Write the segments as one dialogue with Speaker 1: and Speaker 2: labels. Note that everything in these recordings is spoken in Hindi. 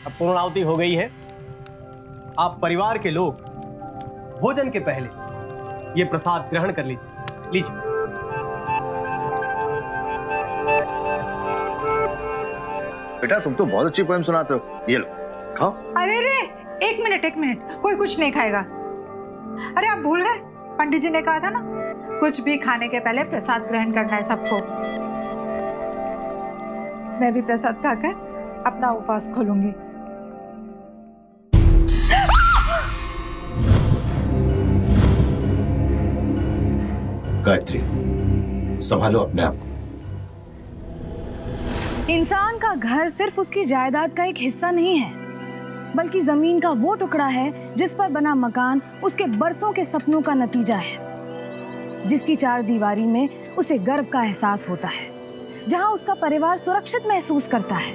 Speaker 1: अब पूर्णाहुति हो गई है। आप परिवार के लोग भोजन के पहले ये प्रसाद ग्रहण कर लीजिए। लीजिए।
Speaker 2: बेटा तुम तो बहुत अच्छी पोएम सुनाते हो, ये लो खाओ।
Speaker 3: अरे रे, एक मिनट, कोई कुछ नहीं खाएगा। अरे आप भूल गए, पंडित जी ने कहा था ना, कुछ भी खाने के पहले प्रसाद ग्रहण करना है सबको। मैं भी प्रसाद खाकर अपना उपवास खोलूंगी।
Speaker 4: गायत्री, संभालो अपने आप को।
Speaker 5: इंसान का घर सिर्फ उसकी जायदाद का एक हिस्सा नहीं है, बल्कि जमीन का वो टुकड़ा है जिस पर बना मकान उसके बरसों के सपनों का नतीजा है, जिसकी चार दीवारी में उसे गर्व का एहसास होता है, जहां उसका परिवार सुरक्षित महसूस करता है।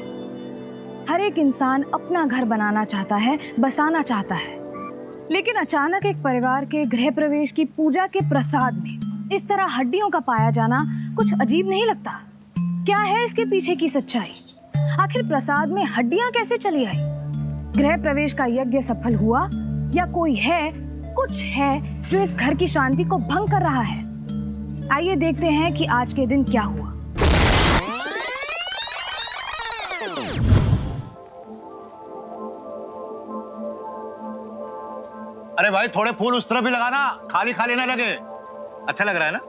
Speaker 5: हर एक इंसान अपना घर बनाना चाहता है, बसाना चाहता है, लेकिन अचानक एक परिवार के गृह प्रवेश की पूजा के प्रसाद में इस तरह हड्डियों का पाया जाना कुछ अजीब नहीं लगता? क्या है इसके पीछे की सच्चाई? आखिर प्रसाद में हड्डियां कैसे चली आई? गृह प्रवेश का यज्ञ सफल हुआ या कोई है, कुछ है जो इस घर की शांति को भंग कर रहा है? आइए देखते हैं कि आज के दिन क्या हुआ।
Speaker 2: अरे भाई थोड़े फूल उस तरफ भी लगाना, खाली खाली ना लगे। अच्छा लग रहा है ना?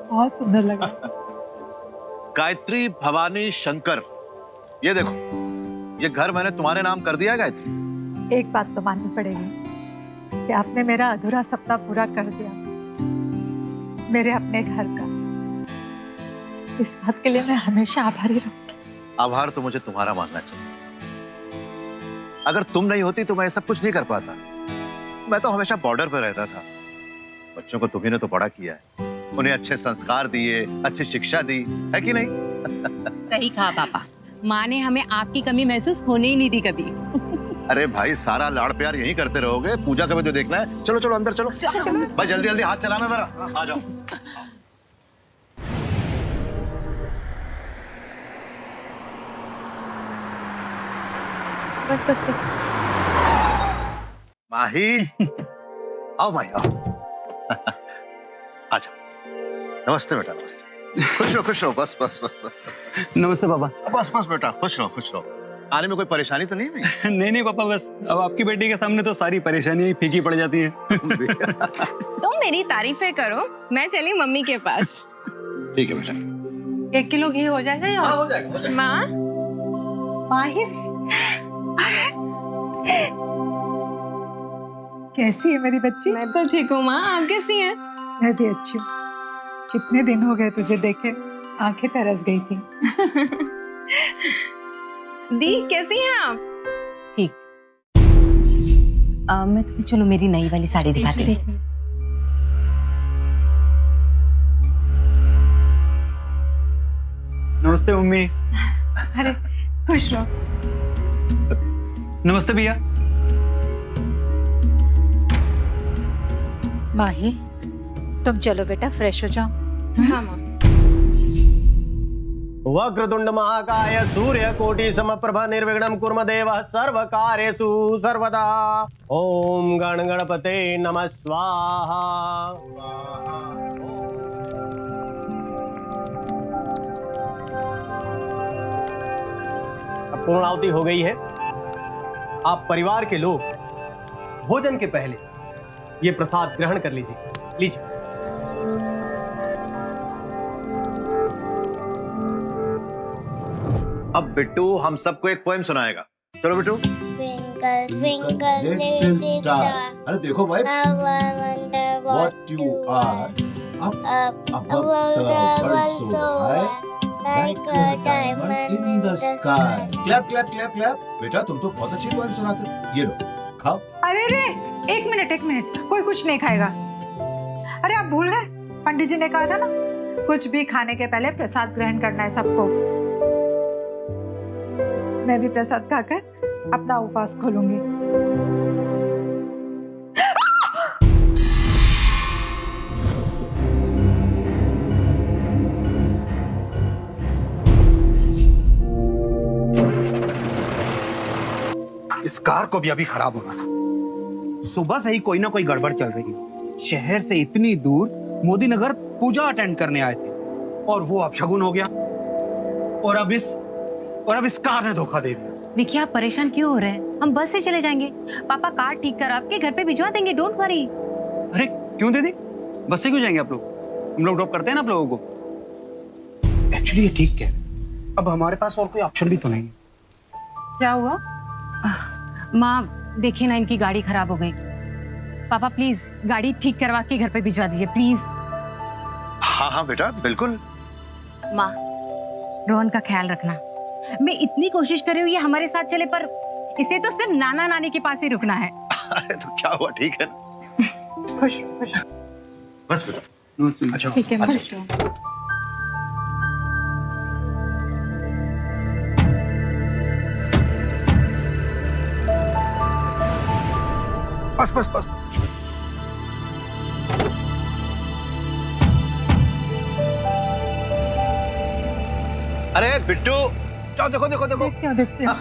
Speaker 3: बहुत सुंदर लगा।
Speaker 2: गायत्री भवानी शंकर, ये देखो, ये घर मैंने तुम्हारे नाम कर दिया है गायत्री।
Speaker 3: एक बात तो माननी पड़ेगी कि आपने मेरा अधूरा सपना पूरा कर दिया, मेरे अपने घर का। इस बात के लिए मैं हमेशा आभारी रहूंगी।
Speaker 2: आभार तो मुझे तुम्हारा मानना चाहिए। अगर तुम नहीं होती तो मैं सब कुछ नहीं कर पाता। मैं तो हमेशा बॉर्डर पर रहता था। बच्चों को तुम्ही ने तो बड़ा किया है, उन्हें अच्छे संस्कार दिए, अच्छी शिक्षा दी, है कि नहीं?
Speaker 6: सही कहा पापा, माँ ने हमें आपकी कमी महसूस होने ही नहीं दी कभी।
Speaker 2: अरे भाई सारा लाड़ प्यार यही करते रहोगे, पूजा का भी जो देखना है। चलो चलो अंदर चलो। भाई जल्दी जल्दी हाथ चलाना जरा, आ जाओ।
Speaker 6: बस बस बस।
Speaker 2: माही, आओ माही आओ। अच्छा, नमस्ते बेटा, नमस्ते। खुश रहो, बस बस बस।
Speaker 7: नमस्ते पापा।
Speaker 2: बस बस बेटा, खुश रहो। आने में कोई परेशानी तो नहीं हुई?
Speaker 7: नहीं पापा, बस अब आपकी बेटी के सामने तो सारी परेशानियां फीकी पड़ जाती हैं।
Speaker 6: तुम मेरी तारीफें करो, मैं चली मम्मी के पास।
Speaker 2: ठीक है बेटा।
Speaker 3: 1 किलो घी हो जाएगा या?
Speaker 2: हो जाएगा।
Speaker 6: माँ,
Speaker 3: माहिर, कैसी है मेरी बच्ची?
Speaker 6: मैं तो ठीक हूँ माँ, आप कैसी हैं?
Speaker 3: मैं भी अच्छी हूँ। कितने दिन हो गए तुझे देखे, आंखें तरस गई थी।
Speaker 6: दी कैसी हैं आप? ठीक। मैं तुम्हें चलो मेरी नई वाली साड़ी दिखाती हूँ।
Speaker 7: नमस्ते मम्मी।
Speaker 3: अरे खुश रहो।
Speaker 7: नमस्ते भैया।
Speaker 3: माही, तुम चलो बेटा, फ्रेश हो जाओ।
Speaker 6: हाँ माँ।
Speaker 1: वक्रतुंड महाकाय सूर्य कोटि समप्रभ निर्विघ्नं कुर्म देवः सर्वकार्येषु सर्वदा। ओम गण गणपते नमः स्वाहा। अब पूर्णाहुति हो गई है। आप परिवार के लोग भोजन के पहले ये प्रसाद ग्रहण कर लीजिए। लीजिए।
Speaker 2: अब बिट्टू हम सबको एक पोएम सुनाएगा। चलो Bittu.
Speaker 8: Twinkle, twinkle, little star.
Speaker 4: अरे देखो भाई,
Speaker 8: How I wonder
Speaker 4: what you are up
Speaker 8: up
Speaker 4: above
Speaker 8: above
Speaker 4: the
Speaker 8: the
Speaker 4: world so high,
Speaker 8: like a diamond in the sky.
Speaker 4: Clap clap clap clap. बेटा तुम तो बहुत अच्छी पोएम सुनाते हो, ये लो खाओ।
Speaker 3: अरे रे, एक मिनट, कोई कुछ नहीं खाएगा। अरे आप भूल गए, पंडित जी ने कहा था ना, कुछ भी खाने के पहले प्रसाद ग्रहण करना है सबको। मैं भी प्रसाद खाकर अपना उपवास खोलूंगी।
Speaker 9: इस कार को भी अभी खराब होना था। सुबह से ही कोई ना कोई गड़बड़ चल रही है। शहर से इतनी दूर मोदी नगर पूजा अटेंड करने आए थे और वो अपशगुन हो गया। और अब इस कार ने धोखा दे दिया।
Speaker 6: देखिए आप परेशान क्यों हो रहे हैं, हम बस से चले जाएंगे। पापा कार ठीक कर आपके घर पे भिजवा देंगे, डोंट वरी।
Speaker 7: अरे क्यों दीदी, बस से क्यों जाएंगे आप लोग? हम लोग ड्रॉप करते हैं ना आप लोगों को।
Speaker 9: एक्चुअली ये ठीक है, अब हमारे पास और कोई ऑप्शन भी तो नहीं है।
Speaker 3: क्या हुआ?
Speaker 6: माँ देखिए ना, इनकी गाड़ी खराब हो गई। पापा प्लीज गाड़ी ठीक करवा के घर पे भिजवा दीजिए प्लीज।
Speaker 2: हाँ हाँ बेटा, बिल्कुल।
Speaker 6: माँ रोहन का ख्याल रखना। मैं इतनी कोशिश कर रही हूँ ये हमारे साथ चले, पर इसे तो सिर्फ नाना नानी के पास ही रुकना है।
Speaker 2: अरे तो क्या हुआ, ठीक है ना?
Speaker 3: खुश खुश।
Speaker 2: बस बेटा।
Speaker 9: अच्छा
Speaker 3: ठीक है,
Speaker 2: अच्छा।
Speaker 3: खुश रहो।
Speaker 9: बस बस बस।
Speaker 2: अरे बिट्टू, जाओ देखो देखो देखो।
Speaker 3: क्या देखते हो?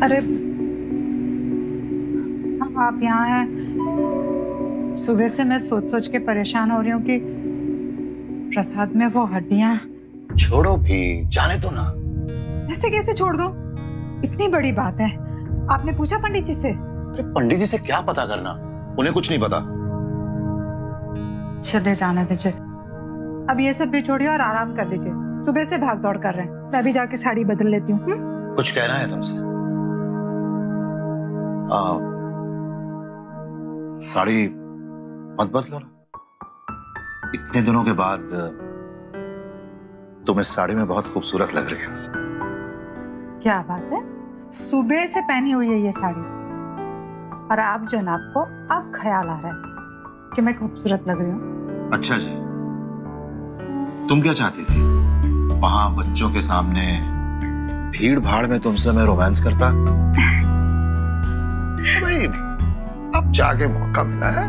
Speaker 3: अरे आप यहाँ हैं। सुबह से मैं सोच सोच के परेशान हो रही हूँ कि प्रसाद में वो हड्डियाँ।
Speaker 2: छोड़ो भी, जाने दो ना।
Speaker 3: ऐसे कैसे छोड़ दूँ? इतनी बड़ी बात है। आपने पूछा पंडित जी से?
Speaker 2: अरे पंडित जी से क्या पता करना, उन्हें कुछ नहीं पता।
Speaker 3: चले जाने दीजिए, अब ये सब भी छोड़िए और आराम कर लीजिए। सुबह से भाग दौड़ कर रहे हैं, मैं भी जाके साड़ी बदल लेती हूँ।
Speaker 2: कुछ कहना है तुमसे? साड़ी मत बदलो ना। इतने दिनों के बाद तुम इस साड़ी में बहुत खूबसूरत लग रही हो।
Speaker 3: क्या बात है, सुबह से पहनी हुई है ये साड़ी और आप जनाब को अब ख्याल आ रहा है कि मैं खूबसूरत लग रही हूँ?
Speaker 2: अच्छा जी, तुम क्या चाहती थी? वहां बच्चों के सामने भीड़ भाड़ में तुमसे मैं रोमांस करता? भाई अब जाके मौका मिला है।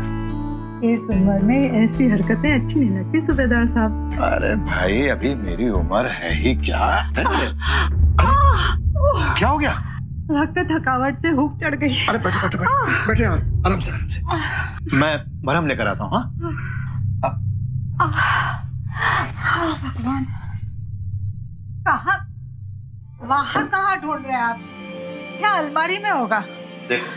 Speaker 3: इस उम्र में ऐसी हरकतें अच्छी नहीं लगती सूबेदार साहब।
Speaker 2: अरे भाई अभी मेरी उम्र है ही क्या है? क्या हो गया?
Speaker 3: लगता है थकावट से हुक चढ़ गई।
Speaker 2: अरे बैठो बैठो बैठो बैठो यहाँ, आराम से आराम से। मैं मरहम लेकर आता हूँ। हाँ
Speaker 3: भगवान, कहाँ वहाँ कहाँ ढूंढ रहे हैं आप? क्या अलमारी में होगा?
Speaker 2: देखो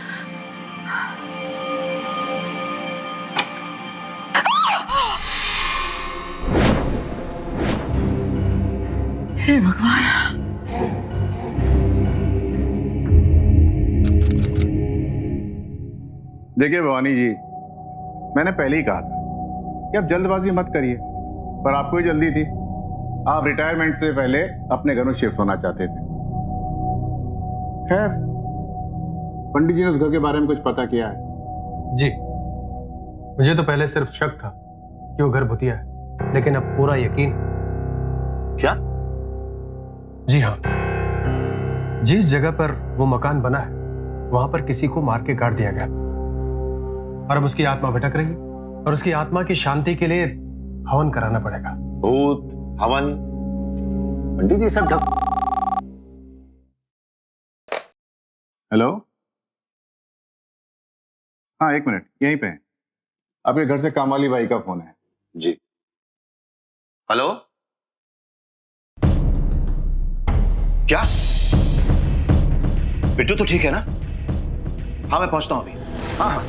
Speaker 3: हे भगवान।
Speaker 10: देखिए भवानी जी, मैंने पहले ही कहा था कि आप जल्दबाजी मत करिए, पर आपको ही जल्दी थी। आप रिटायरमेंट से पहले अपने घर में शिफ्ट होना चाहते थे। खैर, पंडित जी ने उस घर के बारे में कुछ पता किया है?
Speaker 1: जी, मुझे तो पहले सिर्फ शक था कि वो घर भूतिया है, लेकिन अब पूरा यकीन।
Speaker 2: क्या?
Speaker 1: जी हाँ, जिस जगह पर वो मकान बना है वहां पर किसी को मार के गाड़ दिया गया और अब उसकी आत्मा भटक रही है और उसकी आत्मा की शांति के लिए हवन कराना पड़ेगा।
Speaker 2: भूत हवन, पंडित जी सब ढक।
Speaker 10: हेलो, हाँ 1 मिनट, यहीं पे हैं। आपके घर से कामवाली बाई का फोन है।
Speaker 2: जी हेलो, क्या बिट्टू तो ठीक है ना? हाँ मैं पहुंचता हूं अभी। हाँ हाँ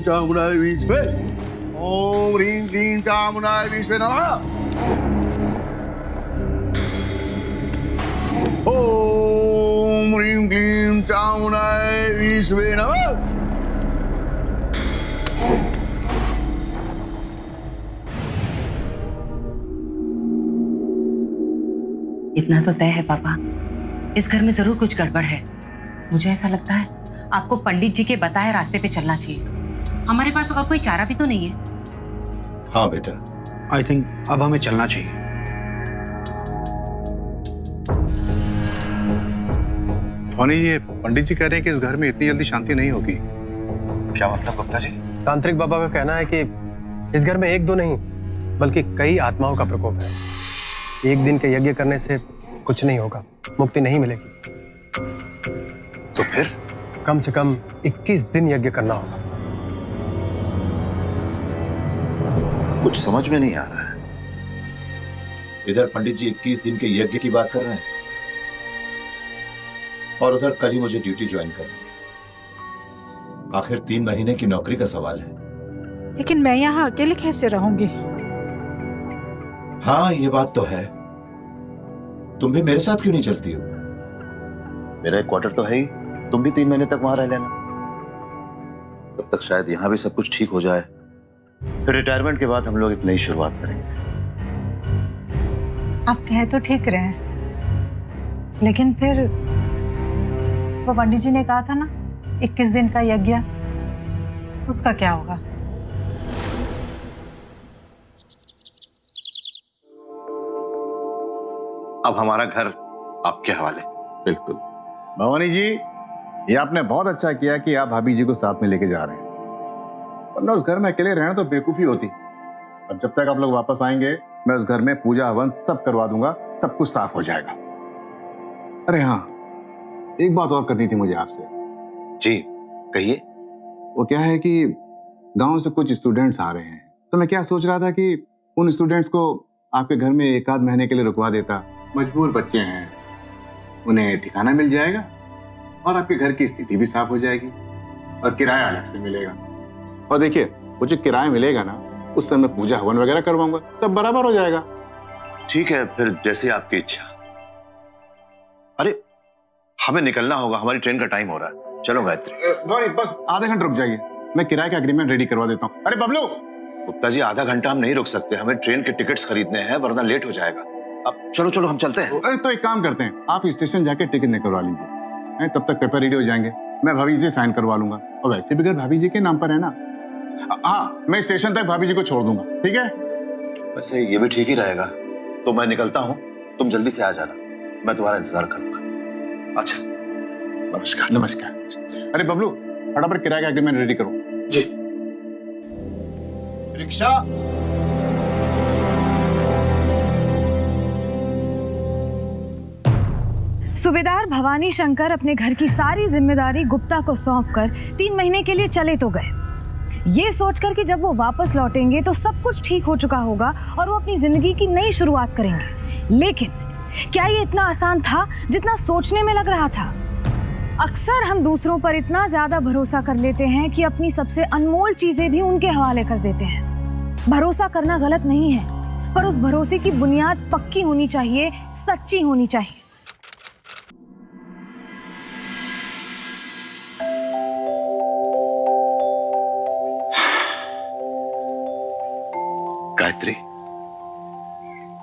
Speaker 2: चामुंडाय विश्वे, ओम ह्रीं क्लीं चामुंडाय विश्वे नमः। ओम ह्रीं क्लीं चामुंडाय विश्वे नमः।
Speaker 6: इतना तो तय है पापा, इस घर में जरूर कुछ गड़बड़ है। मुझे ऐसा लगता है आपको पंडित जी के बताए रास्ते पे चलना चाहिए। हमारे पास और कोई चारा भी तो नहीं है।
Speaker 4: हाँ बेटा,
Speaker 9: आई थिंक अब हमें चलना चाहिए।
Speaker 10: धोनी, ये पंडित जी कह रहे हैं कि इस घर में इतनी जल्दी शांति नहीं होगी।
Speaker 2: क्या मतलब गुप्ता जी?
Speaker 1: तांत्रिक बाबा का कहना है कि इस घर में एक दो नहीं बल्कि कई आत्माओं का प्रकोप है। एक दिन के यज्ञ करने से कुछ नहीं होगा, मुक्ति नहीं मिलेगी।
Speaker 2: तो फिर
Speaker 1: कम से कम 21 दिन यज्ञ करना होगा।
Speaker 2: कुछ समझ में नहीं आ रहा है।
Speaker 4: इधर पंडित जी 21 दिन के यज्ञ की बात कर रहे हैं और उधर कल ही मुझे ड्यूटी ज्वाइन करनी है। आखिर 3 महीने की नौकरी का सवाल है।
Speaker 3: लेकिन मैं यहाँ अकेले कैसे रहूंगी?
Speaker 4: हाँ, ये बात तो है। तुम भी मेरे साथ क्यों नहीं चलती हो?
Speaker 2: मेरा एक क्वार्टर तो है ही, तुम भी 3 महीने तक वहां रह लेना। तब तक शायद यहाँ भी सब कुछ ठीक हो जाए, फिर रिटायरमेंट के बाद हम लोग एक नई शुरुआत करेंगे।
Speaker 3: आप कह तो ठीक रहे हैं, लेकिन फिर वो पंडित जी ने कहा था ना 21 दिन का यज्ञ, उसका क्या होगा?
Speaker 2: अब हमारा घर आपके हवाले।
Speaker 10: बिल्कुल भवानी जी, ये आपने बहुत अच्छा किया कि आप भाभी जी को साथ में लेके जा रहे हैं, वरना उस घर में अकेले रहना तो बेवकूफी होती। अब जब तक आप लोग वापस आएंगे मैं उस घर में पूजा हवन सब करवा दूंगा, सब कुछ साफ हो जाएगा। अरे हाँ, एक बात और करनी थी मुझे आपसे।
Speaker 2: जी कहिए।
Speaker 10: वो क्या है कि गांव से कुछ स्टूडेंट्स आ रहे हैं, तो मैं क्या सोच रहा था कि उन स्टूडेंट्स को आपके घर में 1 आध महीने के लिए रुकवा देता। मजबूर बच्चे हैं, उन्हें ठिकाना मिल जाएगा और आपके घर की स्थिति भी साफ हो जाएगी और किराया अलग से मिलेगा। और देखिए, वो जो किराया मिलेगा ना, उस समय पूजा हवन वगैरह करवाऊंगा, सब बराबर हो जाएगा।
Speaker 2: ठीक है, फिर जैसे आपकी इच्छा। अरे हमें निकलना होगा, हमारी ट्रेन का टाइम हो रहा है। चलो गायत्री।
Speaker 10: धोनी, बस आधे घंटे रुक जाइए, मैं किराए का एग्रीमेंट रेडी करवा देता हूँ। अरे बबलू।
Speaker 2: गुप्ता जी, आधा घंटा हम नहीं रुक सकते, हमें ट्रेन के टिकट्स खरीदने हैं, वरना लेट हो जाएगा। अब चलो चलो हम चलते हैं।
Speaker 10: अरे तो एक काम करते हैं, आप स्टेशन जाके टिकट निकलवा लीजिए, तब तक पेपर रेडी हो जाएंगे, मैं भाभी जी से साइन करवा लूंगा। और वैसे भी घर भाभी जी के नाम पर है ना। हाँ, मैं स्टेशन तक भाभी जी को छोड़ दूंगा, ठीक है?
Speaker 2: वैसे ये भी ठीक ही रहेगा। तो मैं निकलता हूँ, तुम जल्दी से आ जाना, मैं तुम्हारा इंतजार करूंगा। अच्छा, नमस्कार।
Speaker 10: नमस्कार। अरे बबलू, फटाफट किराए का एग्रीमेंट रेडी करो।
Speaker 2: जी।
Speaker 4: रिक्शा।
Speaker 5: सूबेदार भवानी शंकर अपने घर की सारी जिम्मेदारी गुप्ता को सौंपकर 3 महीने के लिए चले तो गए, ये सोचकर कि जब वो वापस लौटेंगे तो सब कुछ ठीक हो चुका होगा और वो अपनी जिंदगी की नई शुरुआत करेंगे। लेकिन क्या ये इतना आसान था जितना सोचने में लग रहा था? अक्सर हम दूसरों पर इतना ज्यादा भरोसा कर लेते हैं कि अपनी सबसे अनमोल चीजें भी उनके हवाले कर देते हैं। भरोसा करना गलत नहीं है, पर उस भरोसे की बुनियाद पक्की होनी चाहिए, सच्ची होनी चाहिए।
Speaker 2: गायत्री,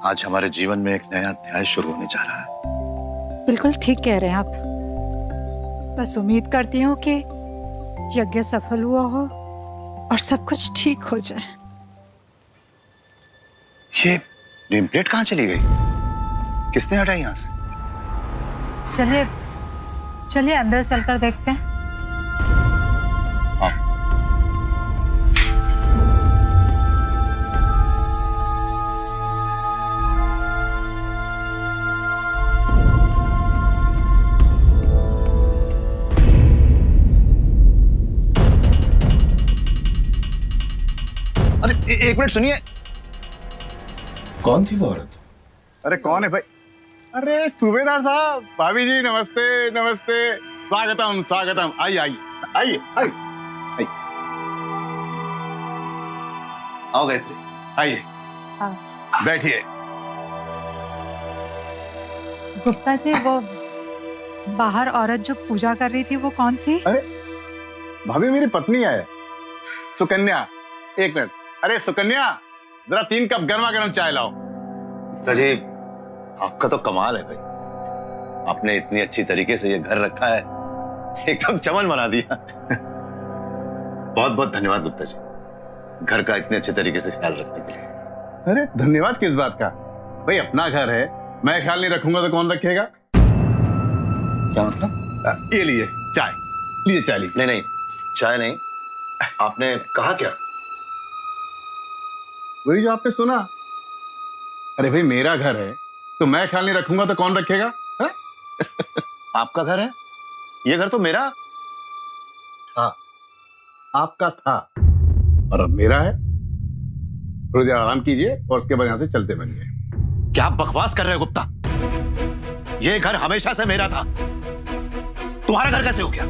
Speaker 2: आज हमारे जीवन में एक नया अध्याय शुरू होने जा रहा है।
Speaker 3: बिल्कुल ठीक कह रहे हैं आप। बस उम्मीद करती हूँ कि यज्ञ सफल हुआ हो और सब कुछ ठीक हो जाए।
Speaker 2: ये नेम प्लेट कहाँ चली गई? किसने हटाई यहाँ से?
Speaker 3: चलिए चलिए अंदर चलकर देखते हैं।
Speaker 2: अरे एक मिनट सुनिए।
Speaker 4: कौन थी वो औरत?
Speaker 10: अरे कौन है भाई? अरे सूबेदार साहब, भाभी जी नमस्ते नमस्ते, स्वागतम स्वागतम, आइए आइए आइए आइए
Speaker 2: आओ गायत्री,
Speaker 10: आइए, बैठिए।
Speaker 3: गुप्ता जी, वो बाहर औरत जो पूजा कर रही थी वो कौन थी?
Speaker 10: अरे भाभी, मेरी पत्नी है सुकन्या। एक मिनट। अरे सुकन्या, जरा 3 कप गर्मा गर्म चाय लाओ।
Speaker 2: जी आपका तो कमाल है भाई, आपने इतनी अच्छी तरीके से ये घर रखा है, एकदम चमन बना दिया। बहुत बहुत धन्यवाद गुप्ता जी, घर का इतने अच्छे तरीके से ख्याल रखने के लिए।
Speaker 10: अरे धन्यवाद किस बात का भाई, अपना घर है, मैं ख्याल नहीं रखूंगा तो कौन रखेगा?
Speaker 2: क्या मतलब?
Speaker 10: ये लीजिए चाय, लीजिए चाय लीजिए।
Speaker 2: नहीं नहीं, चाय नहीं, आपने कहा क्या?
Speaker 10: वही जो आपने सुना। अरे भाई मेरा घर है तो मैं ख्याल नहीं रखूंगा तो कौन रखेगा? हा?
Speaker 2: आपका घर है, ये घर तो मेरा।
Speaker 10: हाँ, आपका था और अब मेरा है। थोड़ी देर आराम कीजिए और उसके बाद यहां से चलते बनिए।
Speaker 2: क्या बकवास कर रहे हो गुप्ता? ये घर हमेशा से मेरा था, तुम्हारा घर कैसे हो गया?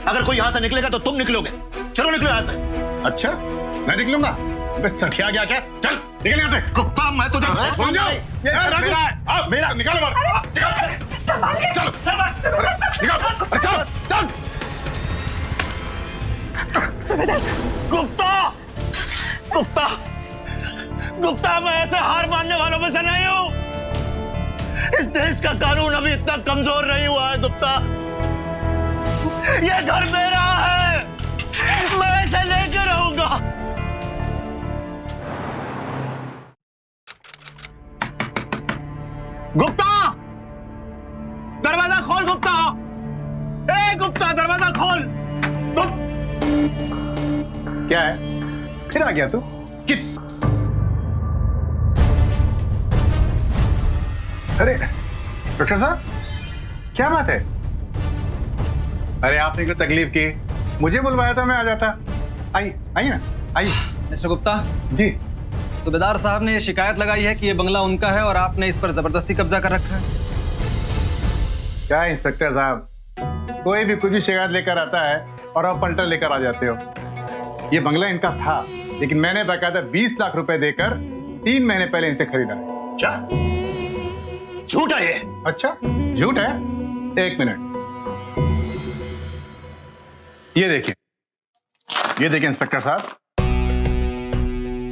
Speaker 2: अगर कोई यहां से निकलेगा तो तुम निकलोगे। चलो निकलो यहां से।
Speaker 10: अच्छा, मैं निकलूंगा? बस सठिया गया क्या? चल निकल यहां से।
Speaker 2: गुप्ता मैं तुझे
Speaker 10: छोड़ जाओ। ये मेरा है। आप मेरा निकालो बाहर। चलो चलो चल चल।
Speaker 3: सुबेदार
Speaker 2: गुप्ता गुप्ता गुप्ता, मैं ऐसे हार मानने वालों में से नहीं हूं। इस देश का कानून अभी इतना कमजोर नहीं हुआ है गुप्ता। ये घर मेरा है, मैं इसे लेकर रहूंगा। गुप्ता, दरवाजा खोल गुप्ता। ए गुप्ता, दरवाजा खोल।
Speaker 10: क्या है? फिर आ गया तू? कित? अरे डॉक्टर साहब, क्या बात है? अरे आपने कोई तकलीफ की, मुझे बुलवाया था, मैं आ जाता। आइए आइए ना, आइए।
Speaker 11: मिस्टर गुप्ता
Speaker 10: जी।
Speaker 11: सूबेदार साहब ने ये शिकायत लगाई है कि ये बंगला उनका है और आपने इस पर जबरदस्ती कब्जा कर रखा है।
Speaker 10: क्या है इंस्पेक्टर साहब, कोई भी कुछ भी शिकायत लेकर आता है और आप पलटा लेकर आ जाते हो। ये बंगला इनका था, लेकिन मैंने बाकायदा 20 लाख रुपए देकर 3 महीने पहले इनसे खरीदा है।
Speaker 2: क्या झूठ है ये?
Speaker 10: अच्छा झूठ है? एक मिनट, ये देखिए इंस्पेक्टर साहब,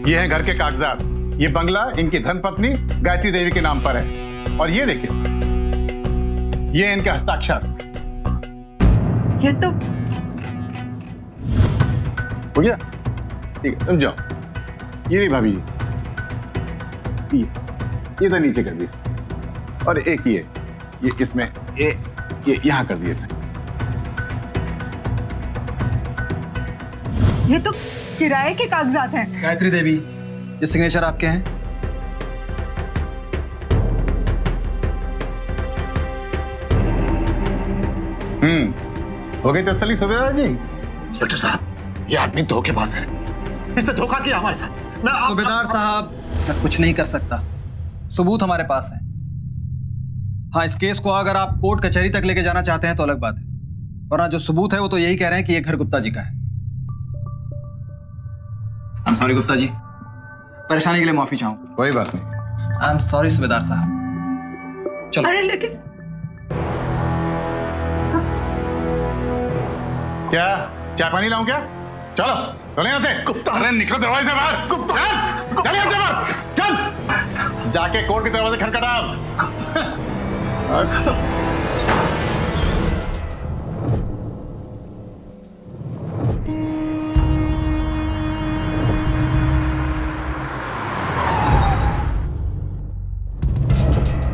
Speaker 10: ये है घर के कागजात। ये बंगला इनकी धर्मपत्नी गायत्री देवी के नाम पर है और ये देखिए, ये इनके हस्ताक्षर।
Speaker 3: ये तो
Speaker 10: हो गया? ठीक है, तुम जाओ। ये नहीं भाभी जी, ये तो नीचे कर दीजिए। और एक ये इसमें ये यहां कर दिए इसे।
Speaker 3: ये तो किराए के कागजात हैं।
Speaker 11: गायत्री देवी, ये सिग्नेचर आपके हैं?
Speaker 10: हो गई तसल्ली सूबेदार जी?
Speaker 2: इंस्पेक्टर साहब, ये आदमी धोखेबाज है, इसने धोखा किया हमारे साथ।
Speaker 11: सूबेदार साहब, मैं कुछ नहीं कर सकता, सबूत हमारे पास है। हाँ, इस केस को अगर आप कोर्ट कचहरी तक लेके जाना चाहते हैं तो अलग बात है, वरना जो सबूत है वो तो यही कह रहे हैं कि ये घर गुप्ता जी का है। I am sorry Gupta ji, परेशानी के लिए माफी चाहूंगा।
Speaker 10: कोई बात नहीं।
Speaker 11: आई एम सॉरी सूबेदार साहब। चलो।
Speaker 3: अरे लेकिन
Speaker 10: क्या चाय पानी लाऊं क्या? चलो चलो यहां से।
Speaker 2: गुप्ता,
Speaker 10: अरे निकलो दरवाजे से बाहर।
Speaker 2: गुप्ता,
Speaker 10: चल यहां से बाहर, चल जाके कोर्ट के दरवाजे खटखटा।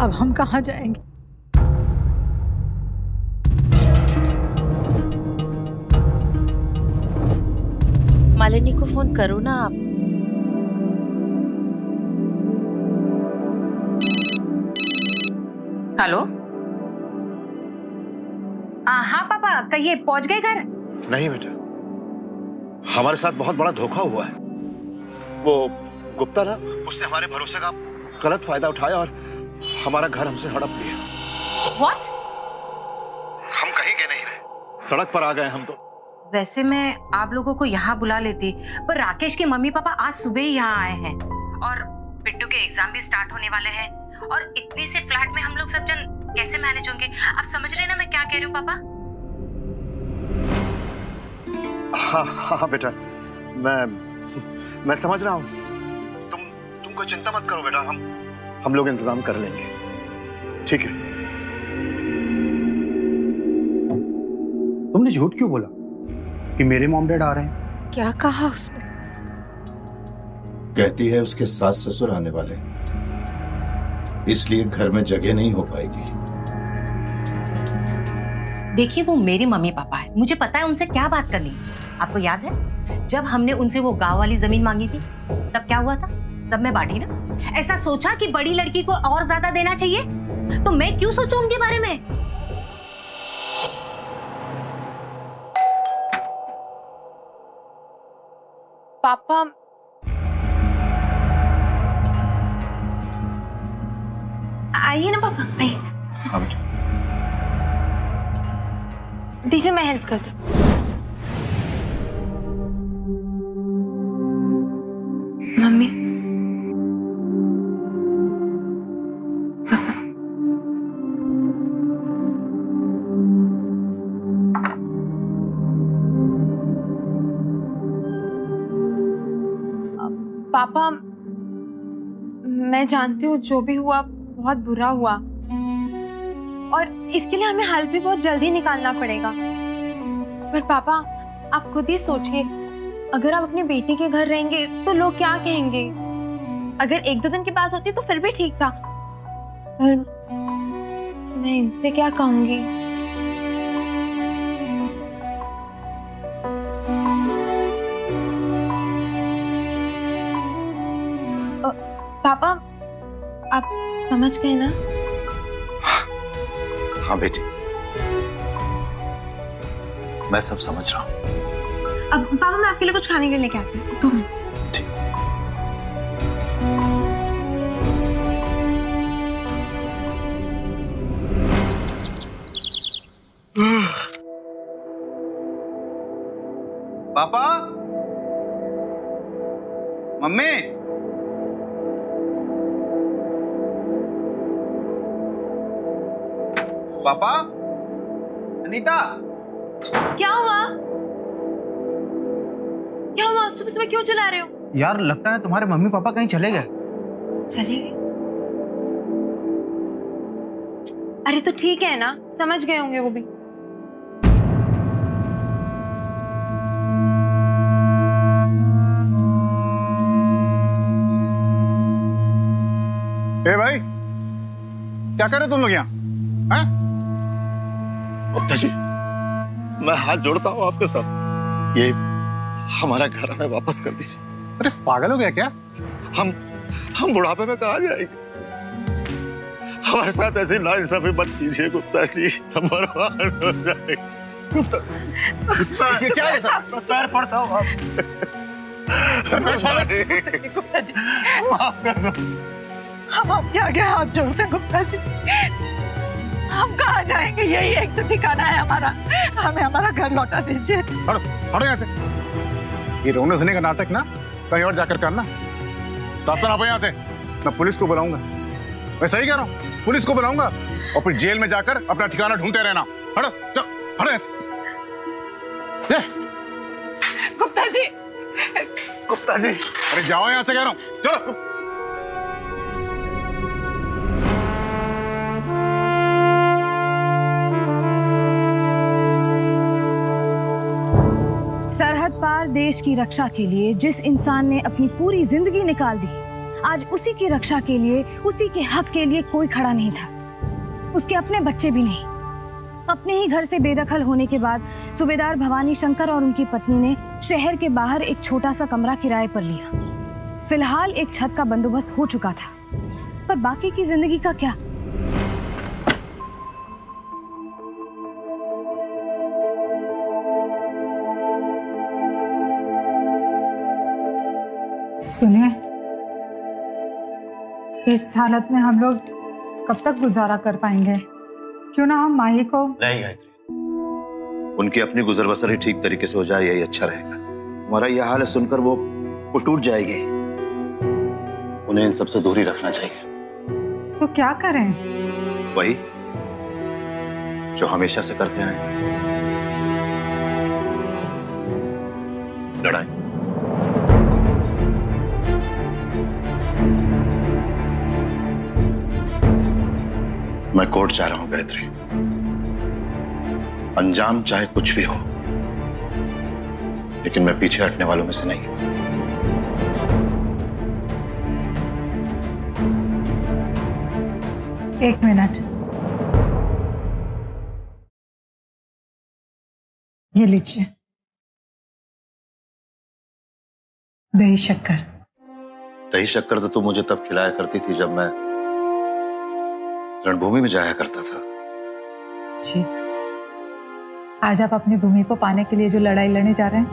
Speaker 3: अब हम कहाँ जाएंगे?
Speaker 12: मालिनी को फोन करो ना आप।
Speaker 6: हेलो। हाँ पापा, कहिए, पहुंच गए घर?
Speaker 2: नहीं बेटा, हमारे साथ बहुत बड़ा धोखा हुआ है। वो गुप्ता ना, उसने हमारे भरोसे का गलत फायदा उठाया और हमारा घर हमसे हड़प लिया।
Speaker 6: What?
Speaker 2: हम कहीं के नहीं रहे, सड़क पर आ गए हम तो।
Speaker 6: वैसे मैं आप लोगों को यहाँ बुला लेती, पर राकेश के मम्मी पापा आज सुबह ही यहाँ आए हैं और बिट्टू के एग्जाम भी स्टार्ट होने वाले हैं और इतनी से फ्लैट में हम लोग सब जन कैसे मैनेज होंगे? आप समझ रहे ना मैं क्या कह रही हूँ पापा?
Speaker 2: हाँ हाँ बेटा, मैं समझ रहा हूँ। तुम कोई चिंता मत करो बेटा, हम लोग इंतजाम कर लेंगे, ठीक है?
Speaker 9: तुमने झूठ क्यों बोला कि मेरे मॉम डैड आ रहे हैं?
Speaker 6: क्या कहा उसने?
Speaker 4: कहती है उसके सास ससुर आने वाले, इसलिए घर में जगह नहीं हो पाएगी।
Speaker 6: देखिए, वो मेरे मम्मी पापा है, मुझे पता है उनसे क्या बात करनी है। आपको याद है जब हमने उनसे वो गांव वाली जमीन मांगी थी, तब क्या हुआ था? सब में बांटी ना। ऐसा सोचा कि बड़ी लड़की को और ज्यादा देना चाहिए, तो मैं क्यों सोचूं उनके बारे में?
Speaker 12: पापा, आइए ना पापा, आइए।
Speaker 2: हाँ बेटा।
Speaker 12: दीजिए, मैं हेल्प कर दूं। मम्मी, पापा, मैं जानती हूँ जो भी हुआ बहुत बुरा हुआ, और इसके लिए हमें हल भी बहुत जल्दी निकालना पड़ेगा। पर पापा, आप खुद ही सोचिए, अगर आप अपनी बेटी के घर रहेंगे तो लोग क्या कहेंगे? अगर 1-2 दिन की बात होती तो फिर भी ठीक था, पर मैं इनसे क्या कहूंगी? पापा, आप समझ गए ना?
Speaker 2: हाँ बेटी, मैं सब समझ रहा हूँ।
Speaker 12: अब पापा, मैं आपके लिए कुछ खाने के लिए लेके आती हूँ। तुम
Speaker 9: पापा, मम्मी, पापा, अनीता,
Speaker 12: क्या हुआ? क्या हुआ? सुबह सुबह क्यों चिल्ला रहे हो?
Speaker 9: यार लगता है तुम्हारे मम्मी पापा कहीं चले गए।
Speaker 12: चले गए? अरे तो ठीक है ना, समझ गए होंगे वो भी।
Speaker 10: ए भाई, क्या कर रहे हो तुम लोग यहाँ? हैं?
Speaker 2: गुप्ता जी, मैं हाथ जोड़ता हूँ आपके साथ, ये हमारा घर हमें वापस कर दीजिए।
Speaker 10: अरे पागल हो गया क्या?
Speaker 2: हम बुढ़ापे में कहाँ जाएंगे? हमारे साथ ऐसी नाइंसाफी मत कीजिए गुप्ता जी, हम बर्बाद हो जाएंगे। गुप्ता
Speaker 10: ये क्या है सर?
Speaker 2: पैर पड़ता हूँ आप।
Speaker 3: गुप्ता जी,
Speaker 2: माफ कर दो।
Speaker 3: हम आपके आगे हाथ जोड़ते हैं गुप्ता जी। हम कहाँ जाएंगे? यही एक तो ठिकाना है हमारा, हमें हमारा घर लौटा दीजिए।
Speaker 10: हटो हटो यहाँ से। ये रोने धोने का नाटक ना कहीं और जाकर करना। रास्ता ना यहाँ से, मैं पुलिस को बुलाऊंगा। मैं सही कह रहा हूँ, पुलिस को बुलाऊंगा और फिर जेल में जाकर अपना ठिकाना ढूंढते रहना। हटो चलो, हटो यहाँ से।
Speaker 3: गुप्ता जी,
Speaker 2: गुप्ता जी,
Speaker 10: अरे जाओ यहाँ से कह रहा हूँ, चलो।
Speaker 5: सरहद पार देश की रक्षा के लिए जिस इंसान ने अपनी पूरी जिंदगी निकाल दी, आज उसी की रक्षा के लिए, उसी के हक के लिए कोई खड़ा नहीं था। उसके अपने बच्चे भी नहीं। अपने ही घर से बेदखल होने के बाद सूबेदार भवानी शंकर और उनकी पत्नी ने शहर के बाहर एक छोटा सा कमरा किराए पर लिया। फिलहाल एक छत का बंदोबस्त हो चुका था, पर बाकी की जिंदगी का क्या?
Speaker 13: सुनिए, इस हालत में हम लोग कब तक गुजारा कर पाएंगे? क्यों ना हम माही को...
Speaker 2: नहीं गायत्री, उनकी अपनी गुजर बसर ही ठीक तरीके से हो जाए, यही अच्छा रहेगा। हमारा यह हाल सुनकर वो टूट जाएगी। उन्हें इन सबसे दूरी रखना चाहिए।
Speaker 13: तो क्या करें?
Speaker 2: वही जो हमेशा से करते हैं, लड़ाई। मैं कोर्ट जा रहा हूं गायत्री। अंजाम चाहे कुछ भी हो, लेकिन मैं पीछे हटने वालों में से नहीं हूं।
Speaker 13: एक मिनट, ये लीजिए दही शक्कर।
Speaker 2: दही शक्कर तो तुम मुझे तब खिलाया करती थी जब मैं रणभूमि में जाया करता था।
Speaker 13: जी, आज आप अपनी भूमि को पाने के लिए जो लड़ाई लड़ने जा रहे हैं,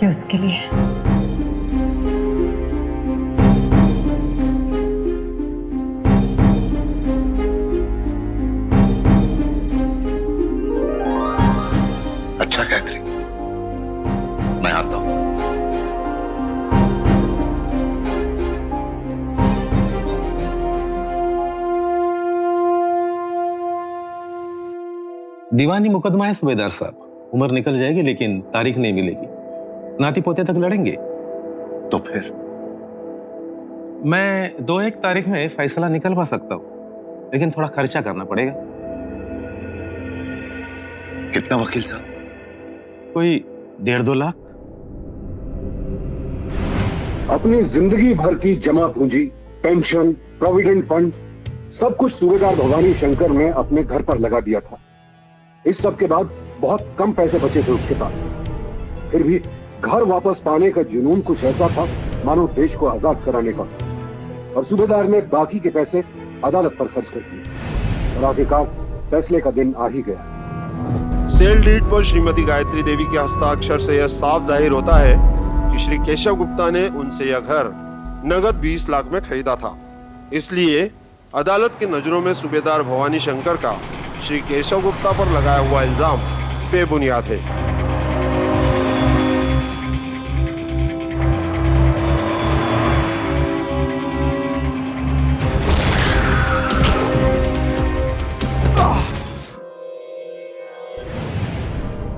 Speaker 13: ये उसके लिए है।
Speaker 2: अच्छा गायत्री, मैं आता हूं।
Speaker 14: दीवानी मुकदमा है सूबेदार साहब, उम्र निकल जाएगी लेकिन तारीख नहीं मिलेगी। नाती पोते तक लड़ेंगे।
Speaker 2: तो फिर
Speaker 14: मैं 2-1 तारीख में फैसला निकलवा सकता हूं, लेकिन थोड़ा खर्चा करना पड़ेगा।
Speaker 2: कितना वकील साहब?
Speaker 14: कोई 1.5-2 लाख।
Speaker 15: अपनी जिंदगी भर की जमा पूंजी, पेंशन, प्रोविडेंट फंड, सब कुछ सूबेदार भवानी शंकर ने अपने घर पर लगा दिया था। इस सब के बाद बहुत कम पैसे बचे थे उसके पास। फिर भी घर वापस पाने का जुनून कुछ ऐसा था मानो देश को आजाद कराने का। और सूबेदार ने बाकी के पैसे अदालत पर खर्च कर दिए और आखिरकार फैसले का दिन आ ही गया।
Speaker 16: सेल डीड पर श्रीमती गायत्री देवी के हस्ताक्षर से यह साफ जाहिर होता है कि श्री केशव गुप्ता ने उनसे यह घर नगद 20 लाख में खरीदा था। इसलिए अदालत की नजरों में सूबेदार भवानी शंकर का श्री केशव गुप्ता पर लगाया हुआ इल्जाम बेबुनियाद है।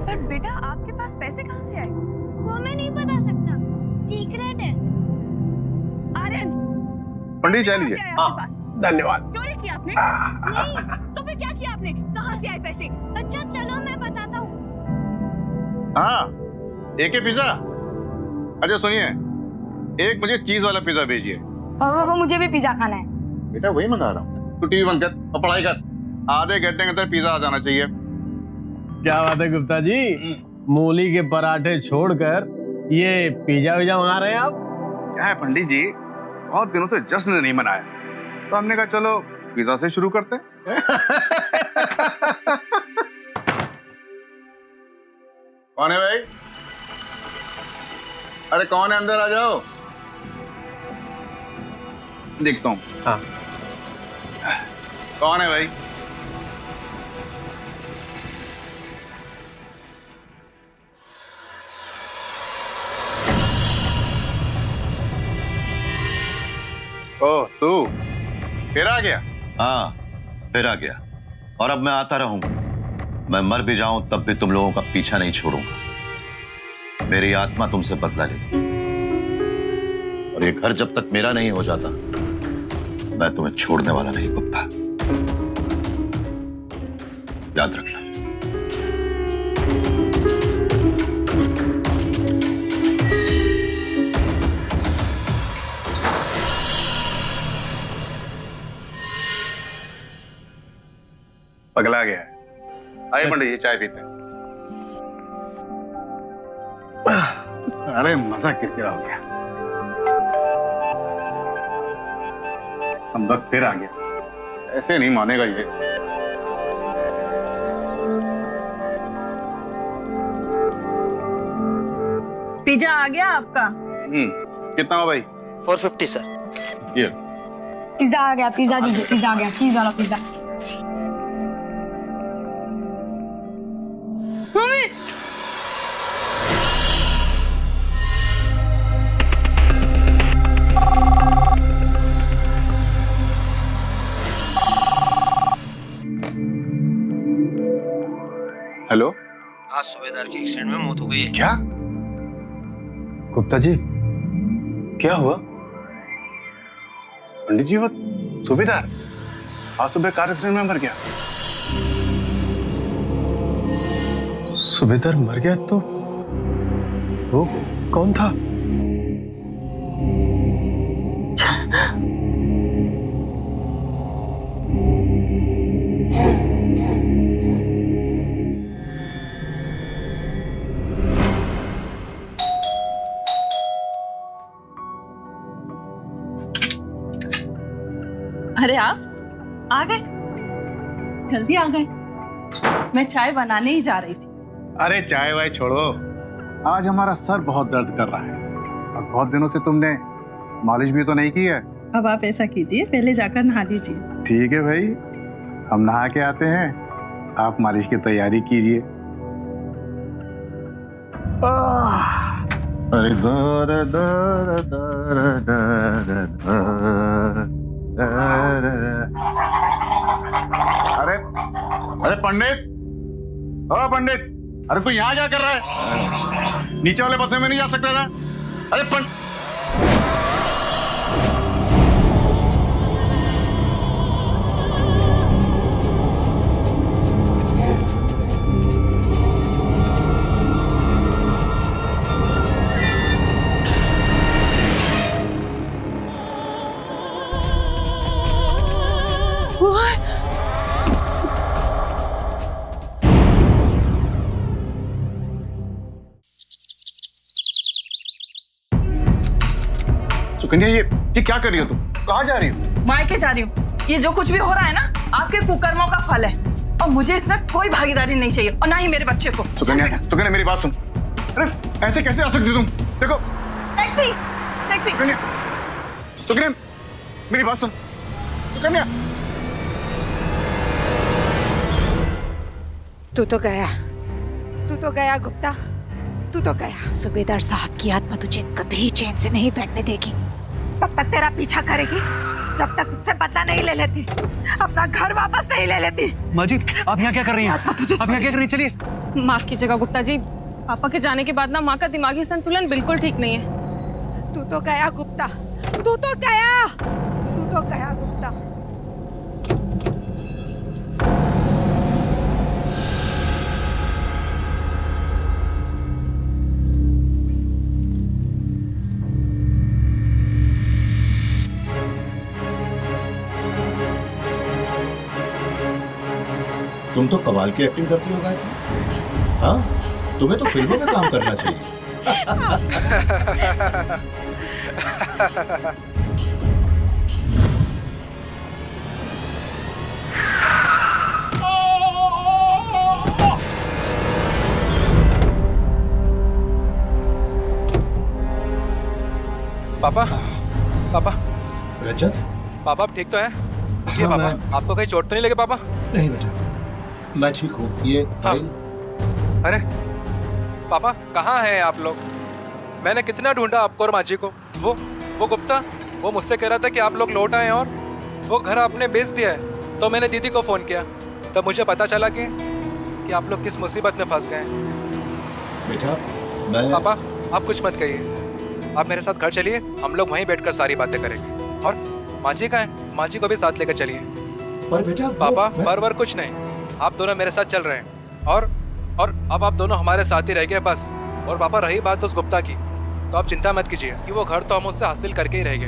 Speaker 5: पर बेटा, आपके पास पैसे कहाँ से आए?
Speaker 8: वो मैं नहीं बता सकता, सीक्रेट है।
Speaker 5: आर्यन,
Speaker 10: पंडित चाय लीजिए।
Speaker 5: हाँ,
Speaker 1: धन्यवाद।
Speaker 5: चोरी की आपने? नहीं, तो फिर क्या किया आपने? कहाँ से आए पैसे?
Speaker 8: अच्छा चलो मैं बताता हूँ।
Speaker 10: हाँ, एक ही पिज्जा। अच्छा सुनिए, एक मुझे चीज वाला पिज्जा भेजिए।
Speaker 12: पापा मुझे भी पिज्जा खाना है।
Speaker 10: बेटा वही मंगा रहा हूँ। तू टीवी बंद कर और पढ़ाई कर। आधे घंटे के अंदर पिज्जा आ जाना चाहिए।
Speaker 1: क्या बात है गुप्ता जी, मूली के पराठे छोड़कर ये पिज्जा विजा मंगा रहे हैं आप?
Speaker 10: क्या है पंडित जी, बहुत दिनों से जश्न नहीं मनाया, तो हमने कहा चलो पिज्जा से शुरू करते हैं। कौन है भाई? अरे कौन है, अंदर आ जाओ। देखता हूँ।
Speaker 1: हाँ,
Speaker 10: कौन है भाई? ओह तू फिर आ गया?
Speaker 2: हाँ, फिर आ गया। और अब मैं आता रहूंगा। मैं मर भी जाऊं तब भी तुम लोगों का पीछा नहीं छोड़ूंगा। मेरी आत्मा तुमसे बदला लेगी और ये घर जब तक मेरा नहीं हो जाता, मैं तुम्हें छोड़ने वाला नहीं गुप्ता। याद रखना।
Speaker 10: पगला गया है। आइए पंडित जी, चाय पीते हैं।
Speaker 9: अरे मजा किरकिरा हो गया।
Speaker 10: हम वक्त फिर आ गया, ऐसे नहीं मानेगा ये।
Speaker 17: पिज्जा आ गया आपका?
Speaker 10: कितना हो भाई?
Speaker 17: 450 सर।
Speaker 10: ये
Speaker 12: पिज्जा आ गया, पिज्जा दीजिए। पिज्जा आ गया, चीज वाला पिज्जा। Mummy,
Speaker 10: hello.
Speaker 17: आज सूबेदार की एक्सीडेंट में मौत हो गई है।
Speaker 10: क्या?
Speaker 1: गुप्ता जी क्या हुआ?
Speaker 10: पंडित जी वो सूबेदार? आज सुबह कार एक्सीडेंट में मर गया।
Speaker 1: सुबेदार मर गया तो वो कौन था?
Speaker 17: अरे आप आ गए, जल्दी आ गए। मैं चाय बनाने ही जा रही थी।
Speaker 10: अरे चाय वाय छोड़ो, आज हमारा सर बहुत दर्द कर रहा है और बहुत दिनों से तुमने मालिश भी तो नहीं की है।
Speaker 17: अब आप ऐसा कीजिए, पहले जाकर नहा लीजिए।
Speaker 10: ठीक है भाई, हम नहा के आते हैं, आप मालिश की तैयारी कीजिए।
Speaker 2: अरे दर दर दर दर
Speaker 10: अरे अरे पंडित, ओ पंडित, अरे तू यहाँ क्या कर रहा है? नीचे वाले बस में नहीं जा सकता था? अरे सुकन्या, ये क्या कर रही हो तुम? कहाँ जा रही हो?
Speaker 17: मायके जा रही हूँ। ये जो कुछ भी हो रहा है ना, आपके कुकर्मों का फल है और मुझे इसमें कोई भागीदारी नहीं चाहिए और ना ही मेरे बच्चे को।
Speaker 10: सुकन्या मेरी बात सुन। अरे ऐसे कैसे आ सकती तुम? देखो
Speaker 17: टैक्सी, टैक्सी।
Speaker 10: सुकन्या मेरी बात सुन। सुकन्या,
Speaker 3: तू तो गया गुप्ता, तू तो गया। सुबेदार साहब की आत्मा तुझे कभी चैन से नहीं बैठने देगी। तब तक तेरा पीछा करेगी जब तक तुझसे बदला नहीं ले लेती, अपना घर वापस नहीं ले लेती।
Speaker 7: माँ जी, आप यहाँ क्या कर रही हैं? आप यहाँ क्या कर रही हैं? चलिए।
Speaker 12: माफ कीजिएगा गुप्ता जी, पापा के जाने के बाद ना माँ का दिमागी संतुलन बिल्कुल ठीक नहीं है।
Speaker 3: तू तो गया गुप्ता, तू तो गया गुप्ता।
Speaker 4: तुम तो कमाल की एक्टिंग करती हो गायत्री। हाँ, तुम्हें तो फिल्मों में काम करना चाहिए।
Speaker 18: पापा, पापा,
Speaker 4: रजत,
Speaker 18: पापा आप ठीक तो हैं?
Speaker 4: हाँ,
Speaker 18: पापा, आपको कहीं चोट तो नहीं लगे पापा?
Speaker 4: नहीं बेटा, मैं ठीक हूँ। ये फाइल।
Speaker 18: अरे पापा, कहाँ हैं आप लोग? मैंने कितना ढूंढा आपको और माँ जी को। वो गुप्ता, वो मुझसे कह रहा था कि आप लोग लौट आए और वो घर आपने बेच दिया है। तो मैंने दीदी को फोन किया, तब मुझे पता चला कि आप लोग किस मुसीबत में फंस गए।
Speaker 4: बेटा मैं।
Speaker 18: पापा आप कुछ मत कहिए, आप मेरे साथ घर चलिए, हम लोग वहीं बैठकर सारी बातें करेंगे। और माँ जी कहाँ हैं? माँ जी को भी साथ लेकर चलिए।
Speaker 4: पर बेटा
Speaker 18: पापा पर कुछ नहीं, आप दोनों मेरे साथ चल रहे हैं और अब आप दोनों हमारे साथ ही रह गए बस। और पापा रही बात उस गुप्ता की, तो आप चिंता मत कीजिए कि वो घर तो हम उससे हासिल करके ही रहेंगे,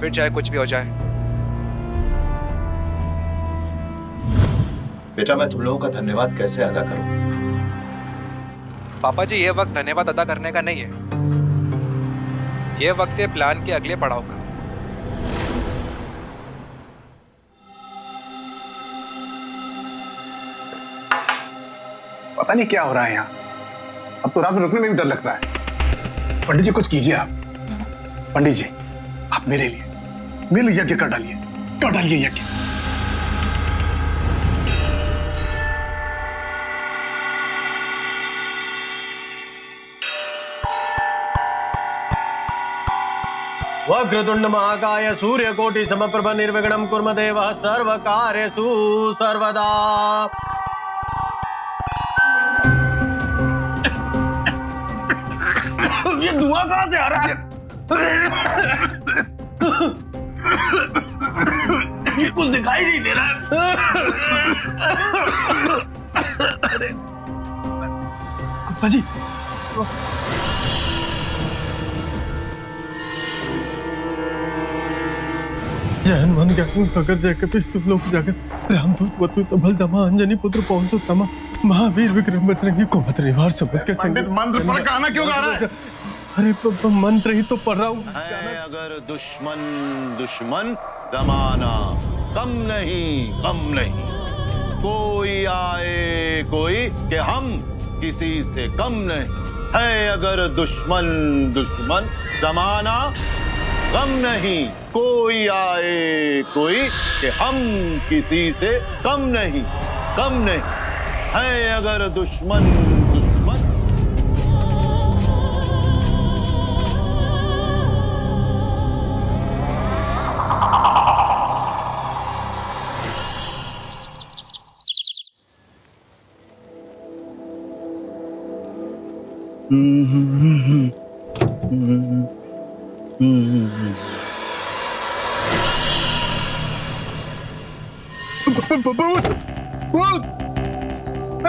Speaker 18: फिर चाहे कुछ भी हो जाए।
Speaker 4: बेटा मैं तुम लोगों का धन्यवाद कैसे अदा करूं?
Speaker 18: पापा जी, ये वक्त धन्यवाद अदा करने का नहीं है, ये वक्त है प्लान के अगले पड़ाव का।
Speaker 10: पता नहीं क्या हो रहा है यहाँ। अब तो रात में रुकने में भी डर लगता है। पंडित जी कुछ कीजिए आप। पंडित जी आप मेरे लिए यज्ञ कर डालिए, यज्ञ।
Speaker 1: वक्रतुंड महाकाय सूर्यकोटि समप्रभ निर्विघ्नं कुर्म देवः सर्वकार्येषु सर्वदा।
Speaker 10: ये धुआं कहां से आ रहा है?
Speaker 19: कुछ दिखाई नहीं दे रहा है।
Speaker 1: अरे गुप्ता जी, जय हनुमान ज्ञान सागर जय कपीश लोक जागर रामदूत वतु तबल दमा अंजनी पुत्र पौंसु तमा महावीर विक्रम बजरंगी कुमत निवार सुबत के संग
Speaker 10: मंत्र पढ़ गाना क्यों गा रहा है?
Speaker 1: अरे मंत्र ही तो पढ़ रहा हूँ।
Speaker 2: है अगर दुश्मन जमाना कम नहीं कोई आए कोई कि हम किसी से कम नहीं है अगर दुश्मन जमाना कम नहीं कोई आए कोई कि हम किसी से कम नहीं है अगर दुश्मन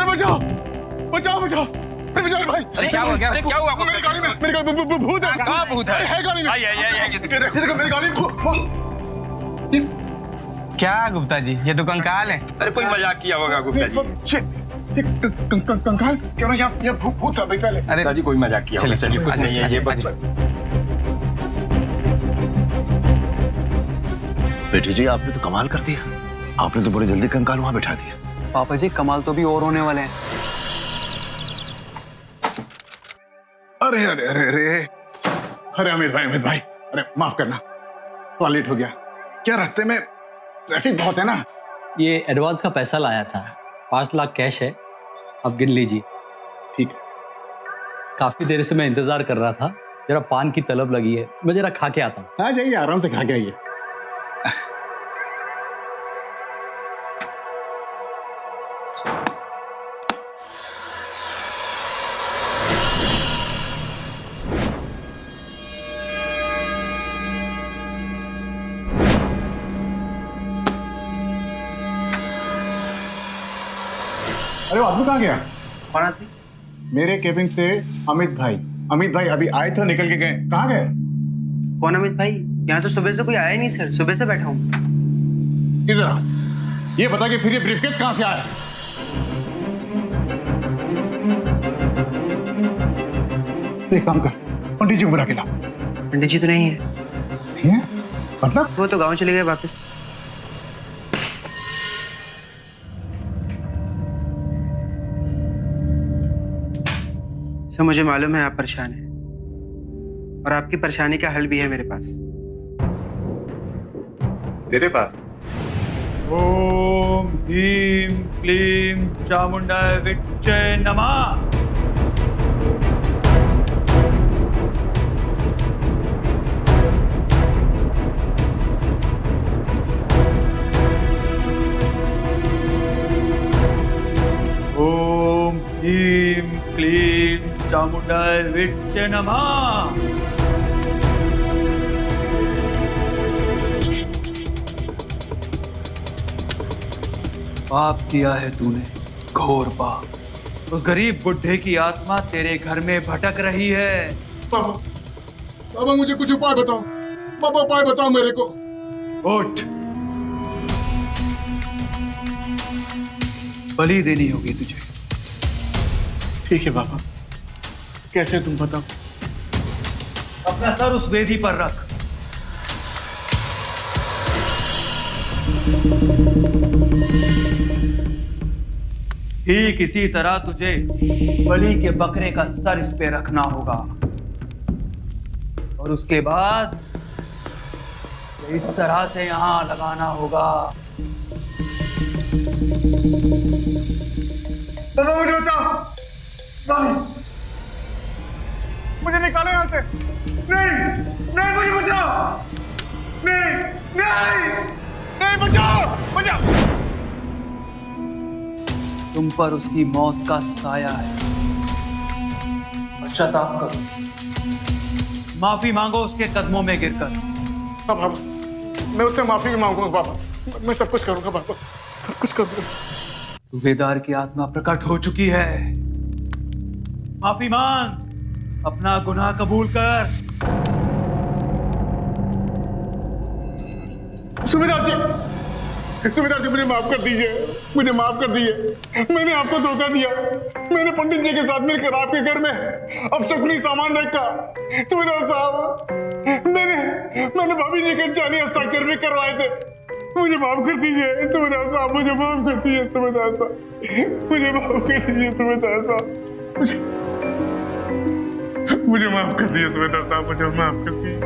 Speaker 10: बचाओ बचाओ बचाओ बचाओ भाई।
Speaker 18: अरे क्या हुआ
Speaker 10: मेरी गाड़ी में भूत है।
Speaker 18: कहाँ भूत है
Speaker 10: गाड़ी में मेरी गाड़ी
Speaker 19: क्या गुप्ता जी, ये तो कंकाल है।
Speaker 18: अरे कोई मजाक किया होगा गुप्ता जी।
Speaker 10: कंकाल क्यों ना यहाँ भूत था पहले।
Speaker 18: अरे जी कोई मजाक किया होगा। चलिए ये
Speaker 2: बेटी जी आपने तो कमाल कर दिया, आपने तो बड़ी जल्दी कंकाल वहां बैठा दिया।
Speaker 11: पापा जी कमाल तो भी और होने वाले हैं।
Speaker 10: अरे अरे अरे अरे अरे अमित भाई अरे माफ करना, थोड़ा लेट हो गया। क्या रास्ते में ट्रैफिक बहुत है ना।
Speaker 11: ये एडवांस का पैसा लाया था, 5 लाख कैश है, अब गिन लीजिए।
Speaker 10: ठीक है।
Speaker 11: काफी देर से मैं इंतजार कर रहा था, जरा पान की तलब लगी है, मैं जरा खा के आता हूँ।
Speaker 10: आ जाइए, आराम से खा के आइए। अरे वो आदमी कहाँ गया?
Speaker 19: कौन आदमी?
Speaker 10: मेरे केबिन से अमित भाई अभी आए थे, निकल के गए, कहाँ गए?
Speaker 19: कौन अमित भाई? यहाँ तो सुबह से कोई आया नहीं सर, सुबह से बैठा हूँ।
Speaker 10: इधर आ, ये बता कि फिर ये ब्रीफकेस कहाँ से आया? एक काम कर, पंडित जी को बुला के ला।
Speaker 19: पंडित जी तो नहीं है।
Speaker 10: नहीं है? मतलब?
Speaker 19: वो तो गाँव चले गए वापस। सर मुझे मालूम है आप परेशान हैं, और आपकी परेशानी का हल भी है मेरे पास।
Speaker 10: तेरे पास?
Speaker 7: ओम ह्रीं क्लीं चामुंडाय विच्चे नमः। ओम ह्रीं क्लीं चामुंडाय विच्चे नमः। पाप किया है तूने, घोर पाप। उस गरीब बुढ़े की आत्मा तेरे घर में भटक रही है।
Speaker 10: बाबा मुझे कुछ उपाय बताओ, बाबा उपाय बताओ मेरे को।
Speaker 7: उठ, बलि देनी होगी तुझे।
Speaker 10: ठीक है बाबा, कैसे तुम बताओ?
Speaker 7: अपना सर उस वेदी पर रख। ठीक इसी तरह तुझे बलि के बकरे का सर इस पे रखना होगा, और उसके बाद इस तरह से यहां लगाना होगा।
Speaker 10: मुझे बचाओ, मुझे निकालो यहाँ से। नहीं मुझे बचाओ, नहीं बचाओ।
Speaker 7: तुम पर उसकी मौत का साया है, पश्चाताप करो, माफी मांगो उसके कदमों में गिरकर।
Speaker 10: बाबा मैं उससे माफी भी मांगूंगा बाबा,
Speaker 18: मैं सब कुछ करूंगा पापा, सब कुछ करूंगा।
Speaker 7: सूबेदार की आत्मा प्रकट हो चुकी है, माफी मांग, अपना गुनाह कबूल कर।
Speaker 18: सूबेदार जी मुझे माफ कर दीजिए, मुझे माफ कर दीजिए। मैंने आपको धोखा दिया, मैंने पंडित जी के साथ मिलकर आपके घर में अपशकुनी सामान रखा। सूबेदार साहब, मैंने भाभी जी के जाली हस्ताक्षर भी करवाए थे। मुझे माफ कर दीजिए सूबेदार साहब, मुझे माफ कर दीजिए सूबेदार साहब, मुझे माफ कर दीजिए सूबेदार साहब, मुझे माफ कर दीजिए सूबेदार साहब, मुझे माफ कर दीजिए।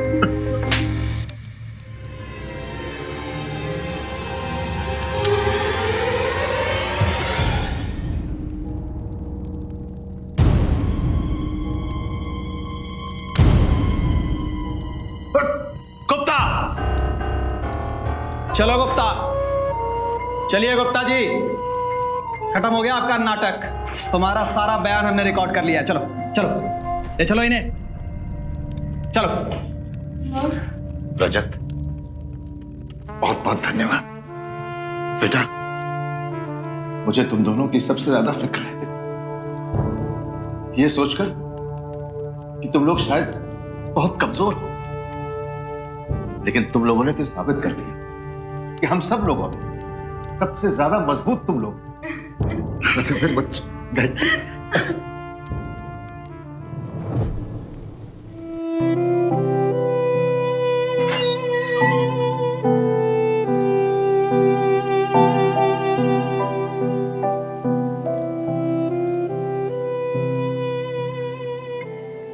Speaker 1: गुप्ता, चलो गुप्ता, चलिए गुप्ता जी, खत्म हो गया आपका नाटक। तुम्हारा सारा बयान हमने रिकॉर्ड कर लिया। चलो चलो, ले चलो इन्हें, चलो।
Speaker 2: रजत, बहुत बहुत धन्यवाद बेटा। मुझे तुम दोनों की सबसे ज्यादा फिक्र है, ये सोचकर कि तुम लोग शायद बहुत कमजोर हो, लेकिन तुम लोगों ने तो साबित कर दिया कि हम सब लोगों में सबसे ज्यादा मजबूत तुम लोग। अच्छा फिर गायत्री,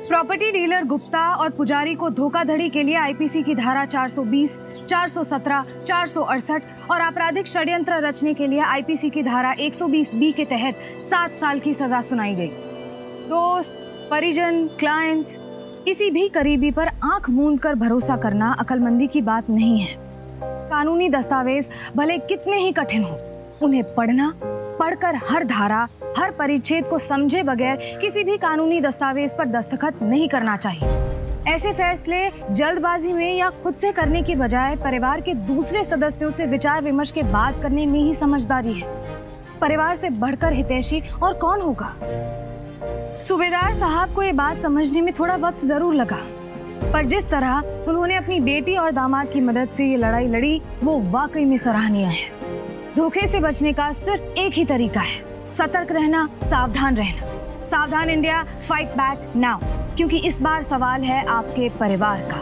Speaker 5: प्रॉपर्टी डीलर गुप्ता और पुजारी को धोखाधड़ी के लिए आईपीसी की धारा 420, 417, 468 और आपराधिक षड्यंत्र रचने के लिए आईपीसी की धारा 120B के तहत 7 साल की सजा सुनाई गई। दोस्त, परिजन, क्लाइंट्स, किसी भी करीबी पर आंख मूंद कर भरोसा करना अक्लमंदी की बात नहीं है। कानूनी दस्तावेज भले कितने ही कठिन हो, उन्हें पढ़कर हर धारा, हर परिच्छेद को समझे बगैर किसी भी कानूनी दस्तावेज पर दस्तखत नहीं करना चाहिए। ऐसे फैसले जल्दबाजी में या खुद से करने की बजाय परिवार के दूसरे सदस्यों से विचार विमर्श के बाद करने में ही समझदारी है। परिवार से बढ़कर हितैषी और कौन होगा। सूबेदार साहब को ये बात समझने में थोड़ा वक्त जरूर लगा, पर जिस तरह उन्होंने अपनी बेटी और दामाद की मदद से ये लड़ाई लड़ी, वो वाकई में सराहनीय है। धोखे से बचने का सिर्फ एक ही तरीका है, सतर्क रहना, सावधान रहना। सावधान इंडिया, फाइट बैक नाउ, क्योंकि इस बार सवाल है आपके परिवार का।